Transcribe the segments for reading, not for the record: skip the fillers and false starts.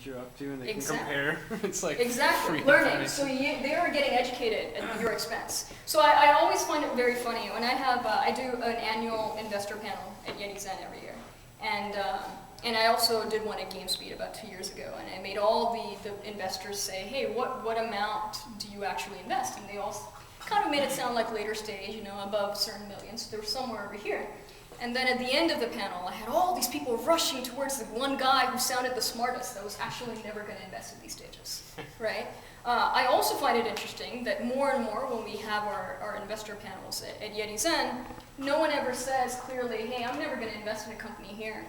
what you're up to, and they Exactly. can compare. It's like Exactly, free learning. information. So they are getting educated at your expense. So I always find it very funny when I do an annual investor panel at Yetizen every year, and I also did one at GameSpeed about 2 years ago, and I made all the investors say, hey, what amount do you actually invest? And they all kind of made it sound like later stage, above certain millions. They were somewhere over here. And then at the end of the panel, I had all these people rushing towards the one guy who sounded the smartest that was actually never going to invest at these stages, right? I also find it interesting that more and more when we have our investor panels at Yetizen, no one ever says clearly, hey, I'm never going to invest in a company here.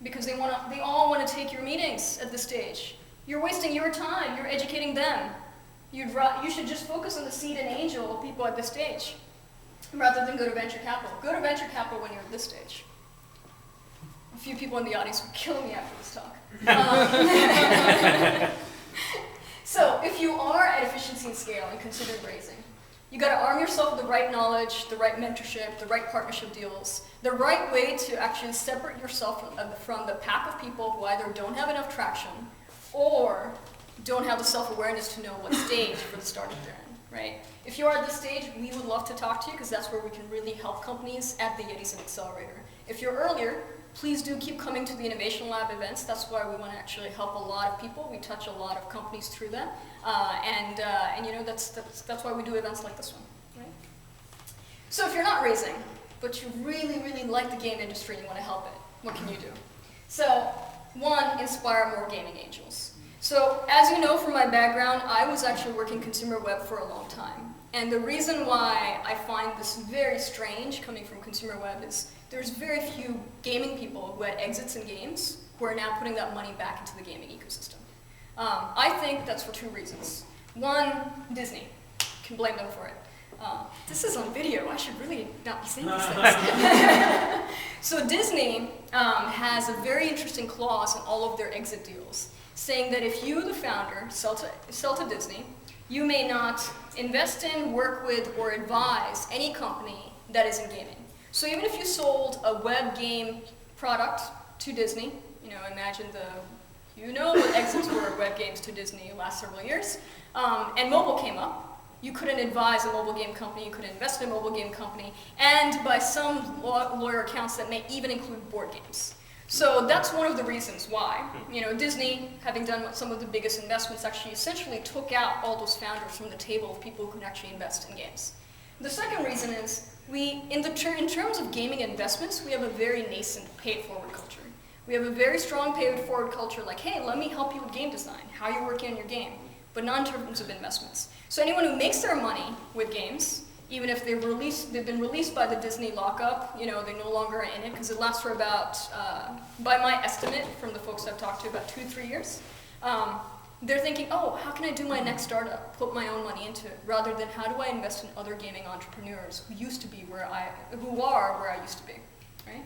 Because they all want to take your meetings at this stage. You're wasting your time, you're educating them. You should just focus on the seed and angel people at this stage, rather than go to venture capital. Go to venture capital when you're at this stage. A few people in the audience would kill me after this talk. So if you are at efficiency and scale and consider raising, you got to arm yourself with the right knowledge, the right mentorship, the right partnership deals, the right way to actually separate yourself from the pack of people who either don't have enough traction or don't have the self-awareness to know what stage for the startup they're in, right? If you are at this stage, we would love to talk to you because that's where we can really help companies at the Yetizen Accelerator. If you're earlier, please do keep coming to the Innovation Lab events. That's why we want to actually help a lot of people. We touch a lot of companies through them. And that's why we do events like this one, right? So if you're not raising, but you really, really like the game industry and you want to help it, what can you do? So, one, inspire more gaming angels. So, as you know from my background, I was actually working consumer web for a long time. And the reason why I find this very strange coming from consumer web is there's very few gaming people who had exits in games who are now putting that money back into the gaming ecosystem. I think that's for two reasons. One, Disney. Can blame them for it. This is on video. I should really not be saying these things. So Disney has a very interesting clause in all of their exit deals, saying that if you, the founder, sell to Disney, you may not invest in, work with, or advise any company that is in gaming. So even if you sold a web game product to Disney, imagine what exits were web games to Disney last several years, and mobile came up, you couldn't advise a mobile game company, you couldn't invest in a mobile game company, and by some lawyer accounts that may even include board games. So that's one of the reasons why. Disney, having done some of the biggest investments, actually essentially took out all those founders from the table of people who can actually invest in games. The second reason is, in terms of gaming investments, we have a very nascent pay-it-forward culture. We have a very strong pay-it-forward culture, like, hey, let me help you with game design, how you're working on your game, but not in terms of investments. So anyone who makes their money with games, even if they've been released by the Disney lockup, they no longer are in it, because it lasts for about, by my estimate, from the folks I've talked to, about 2-3 years. They're thinking, oh, how can I do my next startup, put my own money into it, rather than how do I invest in other gaming entrepreneurs who are where I used to be, right?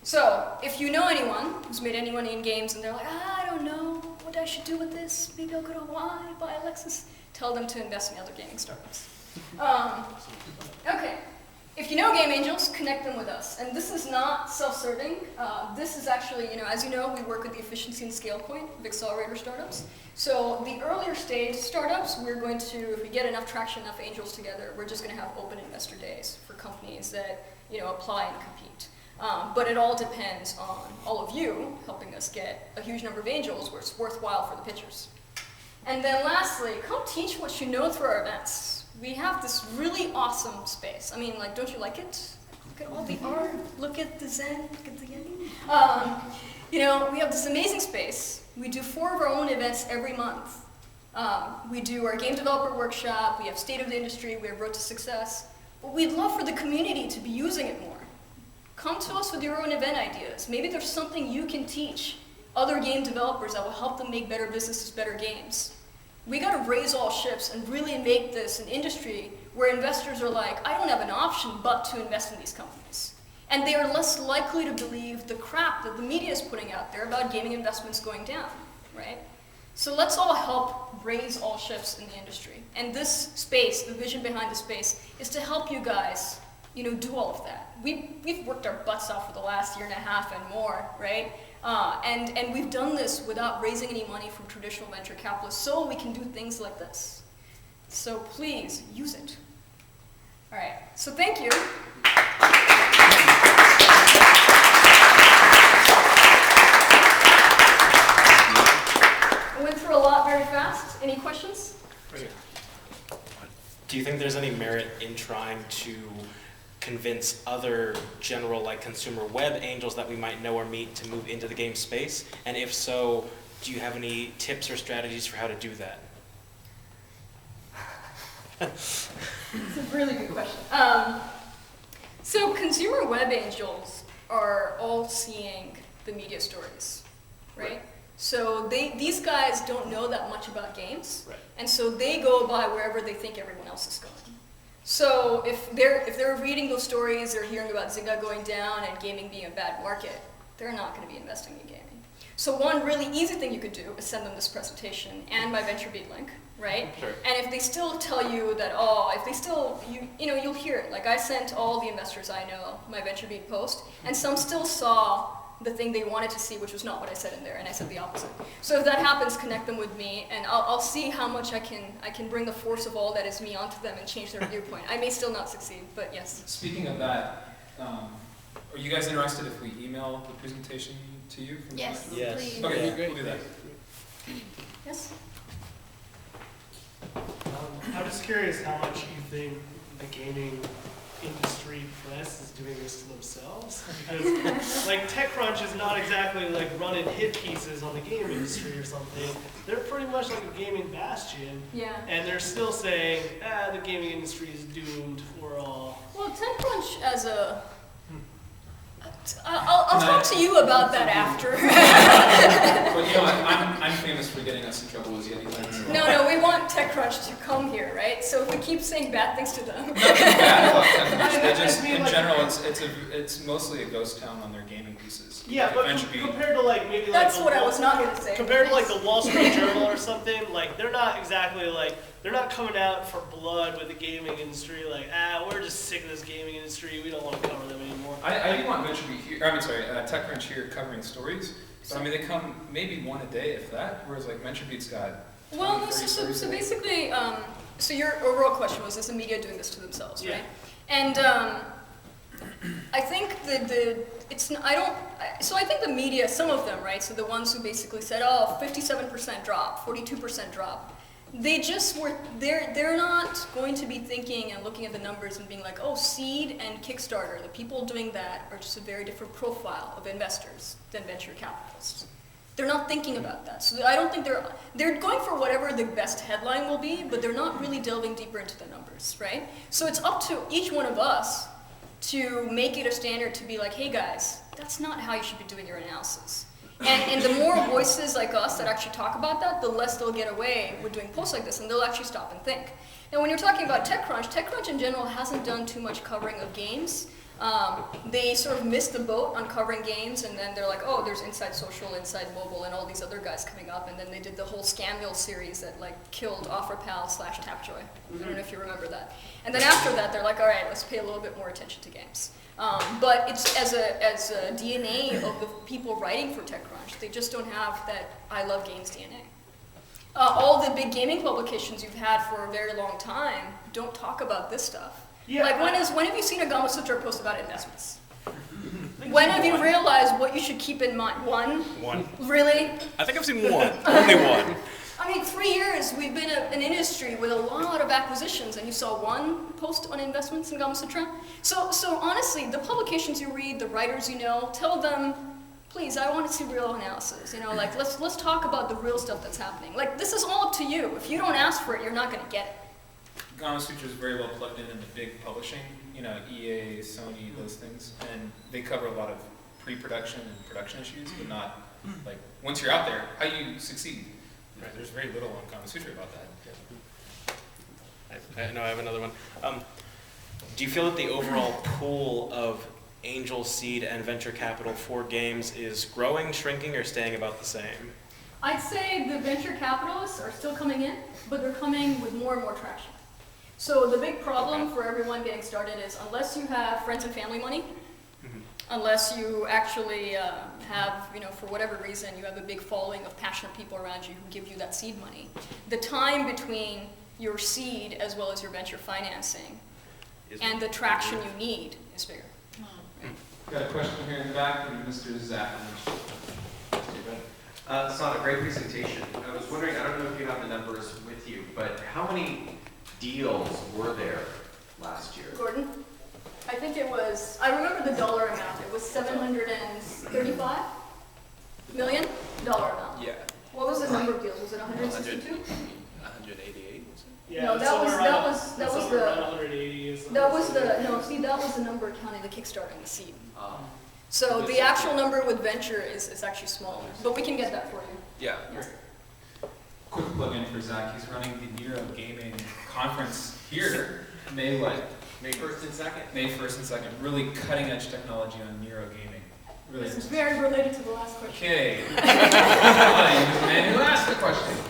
So, if you know anyone who's made any money in games and they're like, I don't know what I should do with this, maybe I'll go to Hawaii, buy a Lexus, tell them to invest in other gaming startups. Okay. If you know game angels, connect them with us. And this is not self-serving. This is actually, as you know, we work with the efficiency and scale point of accelerator startups. So the earlier stage startups, we're going to, if we get enough traction, enough angels together, we're just going to have open investor days for companies that, apply and compete. But it all depends on all of you helping us get a huge number of angels where it's worthwhile for the pitchers. And then lastly, come teach what you know through our events. We have this really awesome space. I mean, don't you like it? Look at all the art, look at the Zen, look at the Yeti. We have this amazing space. We do 4 of our own events every month. We do our game developer workshop, we have State of the Industry, we have Road to Success. But we'd love for the community to be using it more. Come to us with your own event ideas. Maybe there's something you can teach other game developers that will help them make better businesses, better games. We got to raise all ships and really make this an industry where investors are like, I don't have an option but to invest in these companies. And they are less likely to believe the crap that the media is putting out there about gaming investments going down, right? So let's all help raise all ships in the industry. And this space, the vision behind the space, is to help you guys, do all of that. We've worked our butts off for the last 1.5 years and more, right? And we've done this without raising any money from traditional venture capitalists, so we can do things like this. So please, use it. All right, so thank you. I went through a lot very fast. Any questions? Do you think there's any merit in trying to convince other general, like consumer web angels that we might know or meet to move into the game space? And if so, do you have any tips or strategies for how to do that? It's a really good question. So consumer web angels are all seeing the media stories, right? So these guys don't know that much about games, and so they go by wherever they think everyone else is going. So if they're reading those stories, they're hearing about Zynga going down and gaming being a bad market, they're not going to be investing in gaming. So one really easy thing you could do is send them this presentation and my VentureBeat link, right? Sure. And if they still tell you that, if they still, you'll hear it. Like I sent all the investors I know my VentureBeat post, and some still saw the thing they wanted to see, which was not what I said in there, and I said the opposite. So if that happens, connect them with me, and I'll see how much I can bring the force of all that is me onto them and change their viewpoint. I may still not succeed, but yes. Speaking of that, are you guys interested if we email the presentation to you? Yes. Yes. Okay, Yeah. we'll do that. Yes? I'm just curious how much you think the gaming industry press is doing this to themselves, because like TechCrunch is not exactly like running hit pieces on the game industry or something. They're pretty much like a gaming bastion, and they're still saying, the gaming industry is doomed. We're all. Well, TechCrunch as a I'll talk to you about that after. But you know what, I'm famous for getting us in trouble as Yetizen. So. No, we want TechCrunch to come here, right? So if we keep saying bad things to them. Nothing bad about TechCrunch. They just, in general, it's mostly a ghost town on their gaming pieces. Yeah, but compared to like maybe that's like what I was not going to say. Compared to like the Wall Street Journal or something, like they're not exactly like they're not coming out for blood with the gaming industry. Like we're just sick of this gaming industry. We don't want to cover them anymore. I do want VentureBeat here. TechCrunch here covering stories. So I mean, they come maybe one a day, if that. Whereas like VentureBeat's got. Well, no, so basically, so your overall question was: is the media doing this to themselves, right? And I think I think the media, some of them, right? So the ones who basically said, 57% drop, 42% drop. They're not going to be thinking and looking at the numbers and being like, Seed and Kickstarter, the people doing that are just a very different profile of investors than venture capitalists. They're not thinking about that. So I don't think they're going for whatever the best headline will be, but they're not really delving deeper into the numbers, right? So it's up to each one of us to make it a standard to be like, hey guys, that's not how you should be doing your analysis. And the more voices like us that actually talk about that, the less they'll get away with doing posts like this, and they'll actually stop and think. Now, when you're talking about TechCrunch in general hasn't done too much covering of games. They sort of missed the boat on covering games, and then they're like, there's Inside Social, Inside Mobile, and all these other guys coming up, and then they did the whole Scamule series that like killed OfferPal/Tapjoy. I don't know if you remember that. And then after that, they're like, all right, let's pay a little bit more attention to games. But it's as a DNA of the people writing for TechCrunch, they just don't have that I love games DNA. All the big gaming publications you've had for a very long time don't talk about this stuff. Yeah, like when have you seen a Gama Sutra post about investments? When have you realized what you should keep in mind? One? Really? I think I've seen one. Only one. I mean, 3 years we've been an industry with a lot of acquisitions, and you saw one post on investments in Gama Sutra. So honestly, the publications you read, the writers you know, tell them, please, I want to see real analysis. Like let's talk about the real stuff that's happening. Like this is all up to you. If you don't ask for it, you're not going to get it. Gama Sutra is very well plugged in the big publishing, EA, Sony, those things, and they cover a lot of pre-production and production issues, but not like once you're out there, how you succeed. Right, there's very little on Gama Sutra about that. I have another one. Do you feel that the overall pool of angel, seed, and venture capital for games is growing, shrinking, or staying about the same? I'd say the venture capitalists are still coming in, but they're coming with more and more traction. So the big problem for everyone getting started is unless you have friends and family money, unless you actually have, for whatever reason, you have a big following of passionate people around you who give you that seed money. The time between your seed as well as your venture financing and the traction you need is bigger. Got a question here in the back from Mr. Zach. Sana, great presentation. I was wondering, I don't know if you have the numbers with you, but how many deals were there last year? Gordon? I think it was, I remember the dollar amount. It was $735 million amount. Yeah. What was the number of deals? Was it 162? 188, was it? Yeah, No, it's that somewhere was- around- that was- it's that was somewhere the- around 180 is That was that was the number counting the Kickstarter and the seed. Uh, So the actual number with venture is actually smaller, but we can get that for you. Yeah. Quick plug-in for Zach. He's running the Nero Gaming Conference here, May 1st and 2nd? May 1st and 2nd. Really cutting-edge technology on Nero Gaming. Really This is interesting. very related to the last question. Okay. He was the man who asked the